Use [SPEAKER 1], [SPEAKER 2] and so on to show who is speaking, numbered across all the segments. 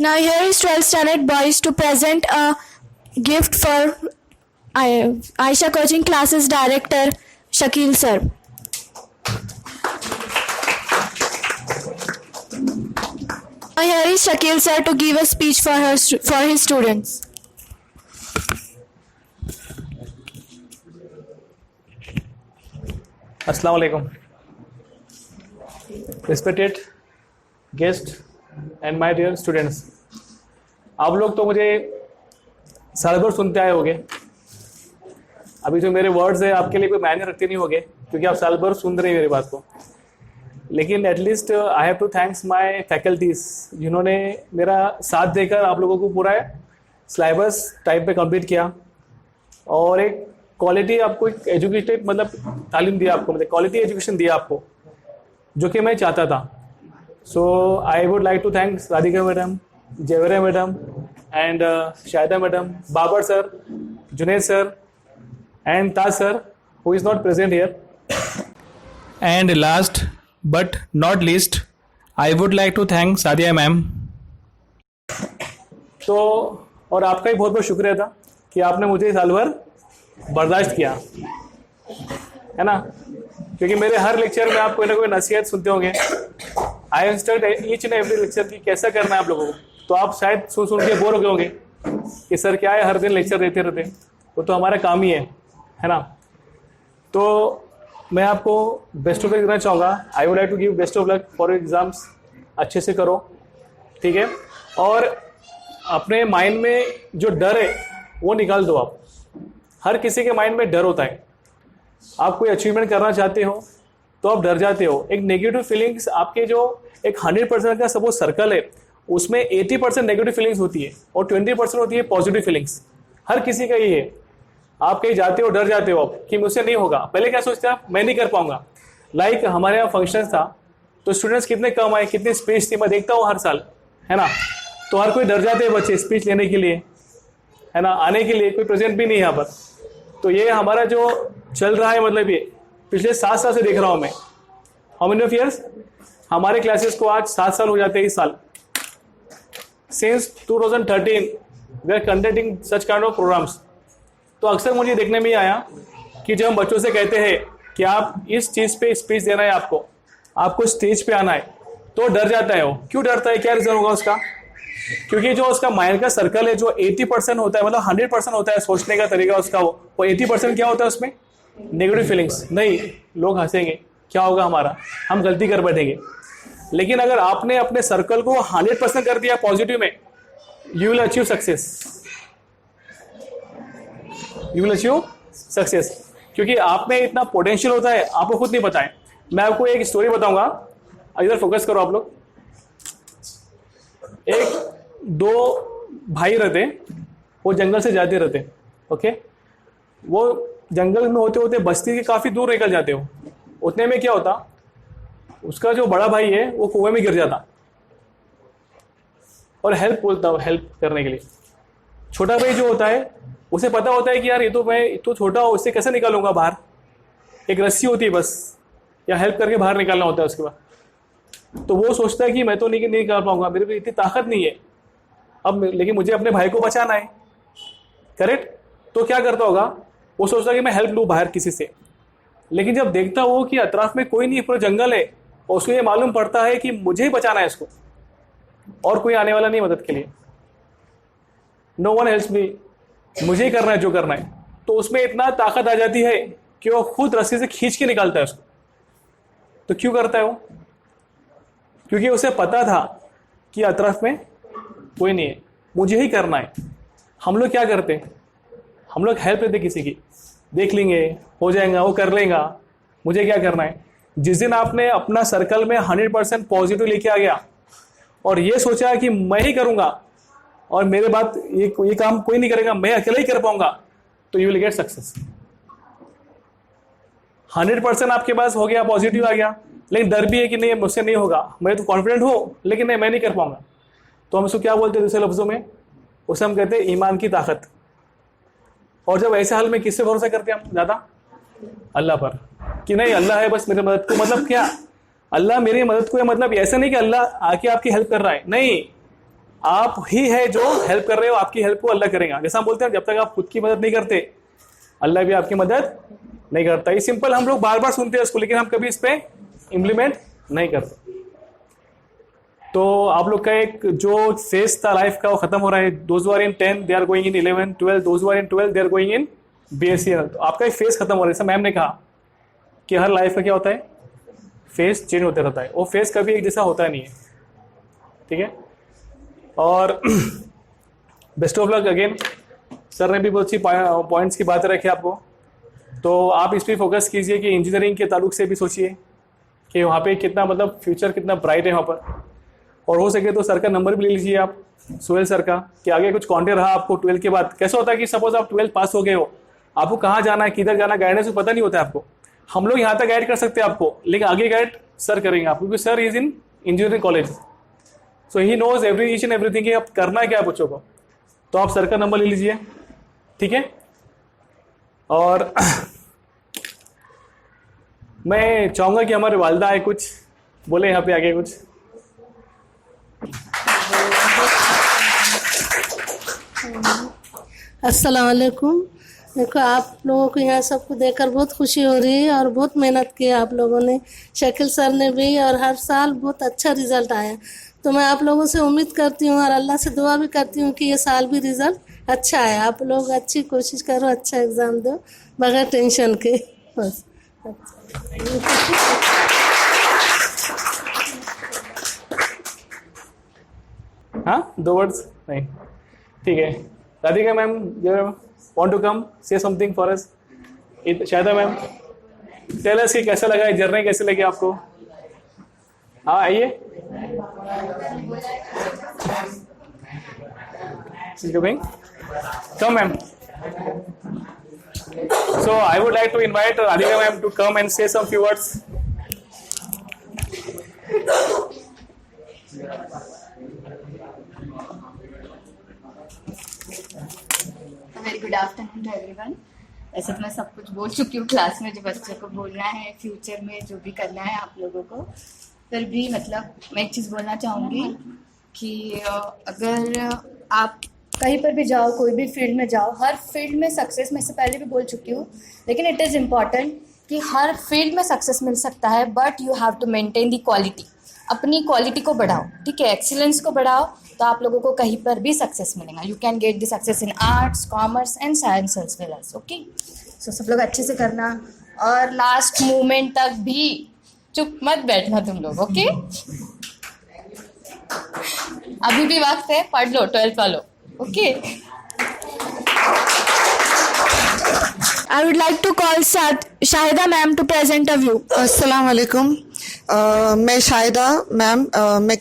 [SPEAKER 1] Now here is 12th standard boys to present a gift for Aisha Coaching Classes Director Shakil sir. Now here is Shakil sir to give a speech for his students.
[SPEAKER 2] Assalamu alaikum. Respected guest and my dear students. आप लोग तो मुझे साल भर सुनते आए होंगे. अभी जो मेरे वर्ड्स है आपके लिए कोई मायने रखते नहीं होंगे क्योंकि आप साल भर सुन रहे हैं मेरी बात को. लेकिन at least I have to thanks my faculties जिन्होंने मेरा साथ देकर आप लोगों को पूरा सिलेबस टाइप पे कंप्लीट किया और एक क्वालिटी आपको एक एजुकेटेड मतलब तालीम दिया आपको, मतलब क्वालिटी एजुकेशन दिया आपको जो कि मैं चाहता था. So I would like to thanks Radhika madam, Zehra madam and Shayda madam, Babar sir, Junaid sir and Taj sir who is not present here. And last but not least I would like to thank Sadia ma'am. तो और आपका ही बहुत बहुत शुक्रिया था कि आपने मुझे साल भर बर्दाश्त किया है ना, क्योंकि मेरे हर लेक्चर में आप कोई ना कोई नसीहत सुनते होंगे. आई इंस्टर्ड ईच एंड एवरी लेक्चर की कैसा करना है आप लोगों को. तो आप शायद सुन के बोर हो गए होंगे कि सर क्या है हर दिन लेक्चर देते रहते. वो तो हमारा काम ही है ना. तो मैं आपको बेस्ट ऑफ लक देना चाहूँगा. I would like to give best of luck for exams. अच्छे से करो, ठीक है. और अपने माइंड में जो डर है वो निकाल दो आप. हर किसी के माइंड में डर होता है. आप कोई अचीवमेंट करना चाहते हो तो आप डर जाते हो. एक नेगेटिव फीलिंग्स आपके जो एक 100% का सपोज सर्कल है उसमें 80% नेगेटिव फीलिंग्स होती है और 20% होती है पॉजिटिव फीलिंग्स. हर किसी का ये है. आप कहीं जाते हो डर जाते हो आप कि मुझसे नहीं होगा. पहले क्या सोचते आप, मैं नहीं कर पाऊंगा. लाइक हमारे यहाँ फंक्शन था तो स्टूडेंट्स कितने कम आए, कितनी स्पीच थी, मैं देखता हूँ हर साल, है ना. तो हर कोई डर जाते हैं बच्चे स्पीच लेने के लिए, है ना, आने के लिए. कोई प्रेजेंट भी नहीं यहाँ पर. तो ये हमारा जो चल रहा है मतलब ये पिछले 7 साल से देख रहा हूँ मैं. How many of years? हमारे क्लासेस को आज 7 साल हो जाते हैं इस साल. Since 2013 we are conducting such kind of programmes. तो अक्सर मुझे देखने में आया कि जब हम बच्चों से कहते हैं कि आप इस चीज़ पे स्पीच देना है, आपको स्टेज पे आना है, तो डर जाता है. वो क्यों डरता है, क्या रीज़न होगा उसका? क्योंकि जो उसका माइंड का सर्कल है जो 80% होता है, मतलब 100% होता है सोचने का तरीका उसका, वो 80% क्या होता है उसमें? Negative feelings. नहीं, लोग हंसेंगे, क्या होगा हमारा, हम गलती कर बैठेंगे. लेकिन अगर आपने अपने सर्कल को 100% कर दिया पॉजिटिव में, you will achieve success. You will achieve success. क्योंकि आप में इतना पोटेंशियल होता है, आपको खुद नहीं पता है. मैं आपको एक स्टोरी बताऊंगा, इधर फोकस करो आप लोग. एक 2 भाई रहते, वो जंगल से जाते रहते. ओके, वो जंगल में होते होते बस्ती के काफ़ी दूर निकल जाते हो. उतने में क्या होता, उसका जो बड़ा भाई है वो कुएं में गिर जाता और हेल्प बोलता, हेल्प करने के लिए. छोटा भाई जो होता है उसे पता होता है कि यार ये तो मैं तो छोटा हूँ, इससे कैसे निकालूंगा बाहर. एक रस्सी होती है बस, या हेल्प करके बाहर निकालना होता है उसके बाद. तो वो सोचता है कि मैं तो नहीं निकाल पाऊंगा, मेरे पे इतनी ताकत नहीं है अब, लेकिन मुझे अपने भाई को बचाना है. करेक्ट. तो क्या करता होगा, वो सोचता है कि मैं हेल्प लूँ बाहर किसी से. लेकिन जब देखता हो कि अतराफ में कोई नहीं, पूरा जंगल है, और उसको ये मालूम पड़ता है कि मुझे ही बचाना है इसको और कोई आने वाला नहीं मदद के लिए. नो वन हेल्प्स मी, मुझे ही करना है जो करना है. तो उसमें इतना ताकत आ जाती है कि वो खुद रस्सी से खींच के निकालता है उसको. तो क्यों करता है वो? क्योंकि उसे पता था कि अतराफ में कोई नहीं है, मुझे ही करना है. हम लोग क्या करते हैं, हम लोग हेल्प लेते किसी की, देख लेंगे हो जाएगा, वो कर लेगा, मुझे क्या करना है. जिस दिन आपने अपना सर्कल में 100% पॉजिटिव लेके आ गया और ये सोचा कि मैं ही करूँगा और मेरे बाद ये काम कोई नहीं करेगा, मैं अकेला ही कर पाऊंगा, तो यू विल गेट सक्सेस. 100% आपके पास हो गया, पॉजिटिव आ गया, लेकिन डर भी है कि नहीं मुझसे नहीं होगा, मैं तो कॉन्फिडेंट हूँ लेकिन नहीं, मैं नहीं कर पाऊंगा. तो हम उसको क्या बोलते हैं दूसरे लफ्जों में, उसे हम कहते हैं ईमान की ताकत. और जब ऐसे हाल में किससे भरोसा करते हैं हम ज़्यादा? अल्लाह पर. कि नहीं अल्लाह है बस मेरी मदद को, मतलब क्या, अल्लाह मेरी मदद को है, मतलब ऐसा नहीं कि अल्लाह आके आपकी हेल्प कर रहा है, नहीं. आप ही है जो हेल्प कर रहे हो, आपकी हेल्प को अल्लाह करेगा। जैसा हम बोलते हैं जब तक आप खुद की मदद नहीं करते अल्लाह भी आपकी मदद नहीं करता। ये सिंपल हम लोग बार बार सुनते हैं इसको, लेकिन हम कभी इस पे इम्प्लीमेंट नहीं करते। तो आप लोग का एक जो फेज था लाइफ का वो खत्म हो रहा है। Those are in 10 they are going in 11, 12, those are in 12 they are going in BSc. तो आपका एक फेज खत्म हो रहा है। जैसा मैम ने कहा कि हर लाइफ का क्या होता है, फेज चेंज होते रहता है, वो फेज कभी एक जैसा होता नहीं है, ठीक है। और best of luck again. Sir ने भी बहुत सी पॉइंट्स की बातें रखी आपको, तो आप इस पर फोकस कीजिए कि इंजीनियरिंग के ताल्लुक से भी सोचिए कि वहाँ पे कितना मतलब फ्यूचर कितना ब्राइट है वहाँ पर। और हो सके तो सर का नंबर भी ले लीजिए आप, सोहेल सर का, कि आगे कुछ कॉन्टेक्ट रहा आपको 12 के बाद। कैसा होता है कि सपोज आप 12 पास हो गए हो, आपको कहाँ जाना है, किधर जाना, गाइडेंस को पता नहीं होता है आपको। हम लोग यहाँ तक गाइड कर सकते हैं आपको, लेकिन आगे गाइड सर करेंगे आपको, क्योंकि sir is in engineering college, so he knows each and everything कि आप करना है क्या बच्चों को। तो आप सर का नंबर ले लीजिए, ठीक है। और मैं चाहूँगा कि हमारे वालदा है, कुछ बोले यहाँ पे आगे कुछ।
[SPEAKER 3] अस्सलाम वालेकुम। देखो आप लोगों को यहाँ सबको देखकर बहुत खुशी हो रही है और बहुत मेहनत की आप लोगों ने, शकील सर ने भी, और हर साल बहुत अच्छा रिजल्ट आया। तो मैं आप लोगों से उम्मीद करती हूँ और अल्लाह से दुआ भी करती हूँ कि ये साल भी रिजल्ट अच्छा है। आप लोग अच्छी कोशिश करो, अच्छा एग्ज़ाम दो बगैर टेंशन के, बस।
[SPEAKER 2] हाँ, 2 वर्ड्स नहीं, ठीक है। Radhika ma'am, you want to come say something for us? Shayda ma'am, tell us कि कैसा लगा है जर्नी, कैसे लगी आपको? हाँ आइए। कम ma'am. So I would like to invite Radhika ma'am to come and say some few words.
[SPEAKER 4] Very good afternoon to everyone. वैसे तो मैं सब कुछ बोल चुकी हूँ क्लास में, जो बच्चों को बोलना है, फ्यूचर में जो भी करना है आप लोगों को। फिर भी मतलब मैं एक चीज़ बोलना चाहूँगी कि अगर आप कहीं पर भी जाओ, कोई भी फील्ड में जाओ, हर फील्ड में सक्सेस, मैं इससे पहले भी बोल चुकी हूँ, लेकिन इट इज़ इम्पॉर्टेंट कि हर फील्ड में सक्सेस मिल सकता है, but you have to maintain the quality. अपनी क्वालिटी को बढ़ाओ, ठीक है, एक्सीलेंस को बढ़ाओ, तो आप लोगों को कहीं पर भी सक्सेस मिलेगा। You can get the success in arts, commerce and science as well as, okay. So सब लोग अच्छे से करना, और लास्ट मोमेंट तक भी चुप मत बैठना तुम लोग, ओके। अभी भी वक्त है, पढ़ लो 12th वालों, okay.
[SPEAKER 1] I would like to call Shahida ma'am to present a view.
[SPEAKER 5] अस्सलाम वालेकुम। मैं शाहिदा मैम, मैं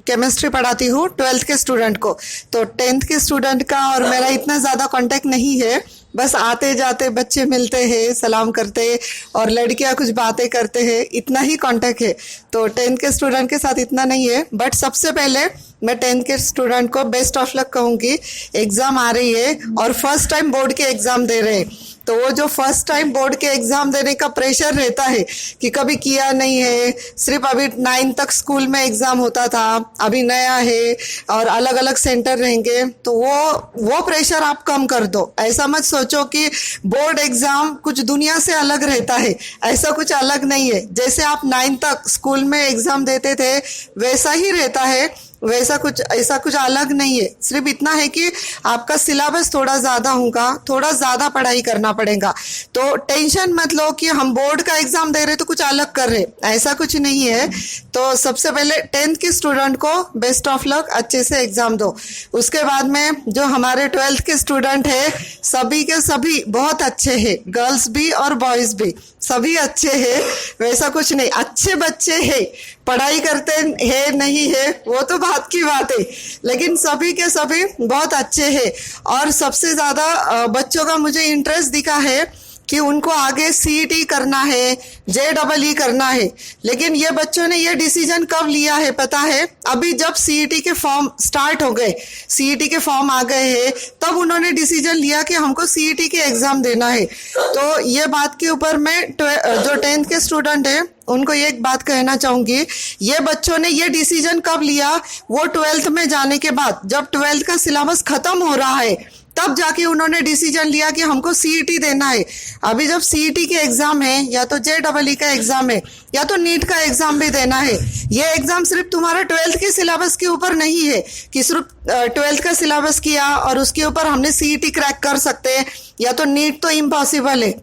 [SPEAKER 5] केमिस्ट्री पढ़ाती हूँ 12th के स्टूडेंट को। तो 10th के स्टूडेंट का और मेरा इतना ज़्यादा कांटेक्ट नहीं है, बस आते जाते बच्चे मिलते हैं, सलाम करते हैं और लड़कियां कुछ बातें करते हैं, इतना ही कांटेक्ट है। तो 10th के स्टूडेंट के साथ इतना नहीं है। बट सबसे पहले मैं 10th के स्टूडेंट को बेस्ट ऑफ लक कहूँगी। एग्ज़ाम आ रही है और फर्स्ट टाइम बोर्ड के एग्ज़ाम दे रहे हैं, तो वो जो फर्स्ट टाइम बोर्ड के एग्ज़ाम देने का प्रेशर रहता है कि कभी किया नहीं है, सिर्फ अभी 9 तक स्कूल में एग्ज़ाम होता था, अभी नया है और अलग अलग सेंटर रहेंगे, तो वो प्रेशर आप कम कर दो। ऐसा मत सोचो कि बोर्ड एग्ज़ाम कुछ दुनिया से अलग रहता है, ऐसा कुछ अलग नहीं है। जैसे आप 9 तक स्कूल में एग्ज़ाम देते थे वैसा ही रहता है, वैसा कुछ ऐसा कुछ अलग नहीं है। सिर्फ इतना है कि आपका सिलेबस थोड़ा ज़्यादा होगा, थोड़ा ज़्यादा पढ़ाई करना पड़ेगा। तो टेंशन मत लो कि हम बोर्ड का एग्ज़ाम दे रहे तो कुछ अलग कर रहे, ऐसा कुछ नहीं है। तो सबसे पहले 10th के स्टूडेंट को बेस्ट ऑफ लक, अच्छे से एग्ज़ाम दो। उसके बाद में जो हमारे 12th के स्टूडेंट है, सभी के सभी बहुत अच्छे हैं, गर्ल्स भी और बॉयज़ भी, सभी अच्छे हैं, वैसा कुछ नहीं, अच्छे बच्चे हैं। पढ़ाई करते हैं नहीं है वो तो बात की बात है, लेकिन सभी के सभी बहुत अच्छे हैं। और सबसे ज़्यादा बच्चों का मुझे इंटरेस्ट दिखा है कि उनको आगे सीईटी करना है, JEE करना है, लेकिन ये बच्चों ने ये डिसीजन कब लिया है पता है? अभी जब सीईटी के फॉर्म स्टार्ट हो गए, सीईटी के फॉर्म आ गए हैं, तब उन्होंने डिसीजन लिया कि हमको सीईटी के एग्जाम देना है। तो ये बात के ऊपर मैं जो 10th के स्टूडेंट है उनको एक बात कहना चाहूंगी, ये बच्चों ने ये डिसीजन कब लिया? वो 12th में जाने के बाद, जब 12th का सिलेबस खत्म हो रहा है, तब जाके उन्होंने डिसीजन लिया कि हमको सीईटी देना है। अभी जब सीईटी के एग्जाम है, या तो JEE का एग्जाम है, या तो नीट का एग्जाम भी देना है। ये एग्जाम सिर्फ तुम्हारा 12th के सिलेबस के ऊपर नहीं है कि सिर्फ 12th का सिलेबस किया और उसके ऊपर हमने सीईटी क्रैक कर सकते हैं, या तो नीट तो इम्पॉसिबल है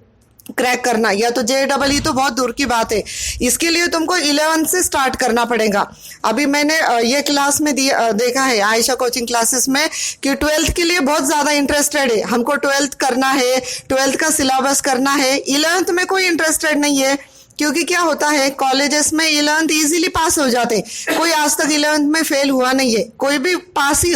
[SPEAKER 5] क्रैक करना, या तो JEE तो बहुत दूर की बात है। इसके लिए तुमको 11th से स्टार्ट करना पड़ेगा। अभी मैंने ये क्लास में देखा है आयशा कोचिंग क्लासेस में कि 12th के लिए बहुत ज़्यादा इंटरेस्टेड है, हमको 12th करना है, 12th का सिलेबस करना है। 11th में कोई इंटरेस्टेड नहीं है, क्योंकि क्या होता है कॉलेजेस में 11th इजीली पास हो जाते, कोई आज तक 11th में फेल हुआ नहीं है, कोई भी पास ही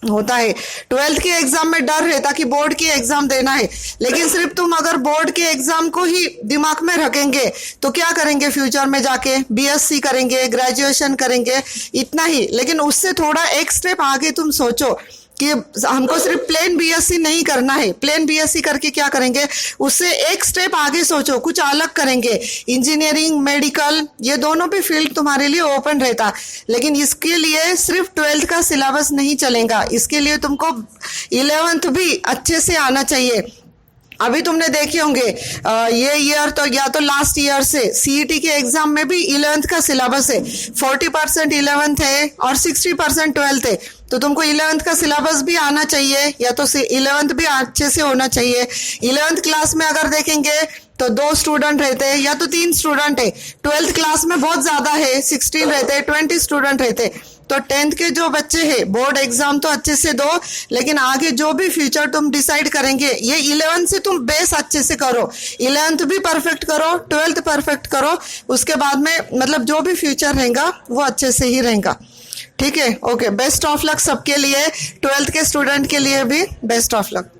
[SPEAKER 5] होता है। 12th के एग्जाम में डर रहता कि बोर्ड की एग्जाम देना है, लेकिन सिर्फ तुम अगर बोर्ड के एग्जाम को ही दिमाग में रखेंगे तो क्या करेंगे फ्यूचर में जाके? BSc करेंगे, ग्रेजुएशन करेंगे, इतना ही। लेकिन उससे थोड़ा एक स्टेप आगे तुम सोचो कि हमको सिर्फ प्लेन BSc नहीं करना है। प्लेन BSc करके क्या करेंगे? उससे एक स्टेप आगे सोचो, कुछ अलग करेंगे। इंजीनियरिंग, मेडिकल, ये दोनों भी फील्ड तुम्हारे लिए ओपन रहता, लेकिन इसके लिए सिर्फ 12th का सिलेबस नहीं चलेगा, इसके लिए तुमको 11th भी अच्छे से आना चाहिए। अभी तुमने देखे होंगे ये ईयर तो या तो लास्ट ईयर से सीईटी के एग्जाम में भी 11th का सिलेबस है, 40% 11th है और 60% 12th है। तो तुमको 11th का सिलेबस भी आना चाहिए, या तो 11th भी अच्छे से होना चाहिए। 11th क्लास में अगर देखेंगे तो 2 स्टूडेंट रहते हैं या तो 3 स्टूडेंट है। 12th क्लास में बहुत ज्यादा है, 16 रहते हैं, 20 स्टूडेंट रहते हैं। तो 10th के जो बच्चे हैं बोर्ड एग्जाम तो अच्छे से दो, लेकिन आगे जो भी फ्यूचर तुम डिसाइड करेंगे ये 11th से तुम बेस अच्छे से करो। 11th भी परफेक्ट करो, 12th परफेक्ट करो, उसके बाद में मतलब जो भी फ्यूचर रहेगा वो अच्छे से ही रहेगा। ठीक है, ओके, बेस्ट ऑफ लक सबके लिए, 12th के स्टूडेंट के लिए भी best of luck.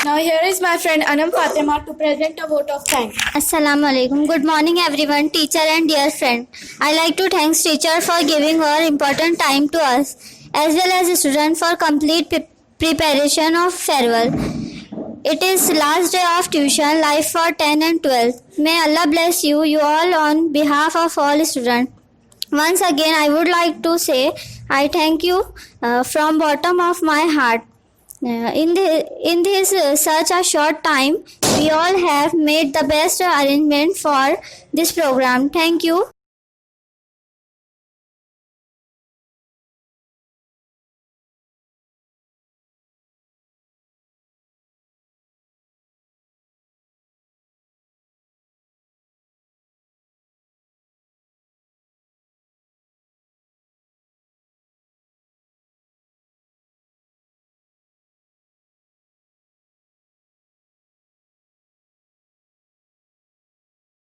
[SPEAKER 1] Now here is my friend Anam Fatima to present a vote of thanks.
[SPEAKER 6] Assalamu alaikum. Good morning everyone, teacher and dear friend. I like to thank teacher for giving her important time to us, as well as the student for complete preparation of farewell. It is last day of tuition life for 10 and 12. May Allah bless you all on behalf of all students. Once again, I would like to say I thank you from bottom of my heart. In this such a short time, we all have made the best arrangement for this program. Thank you.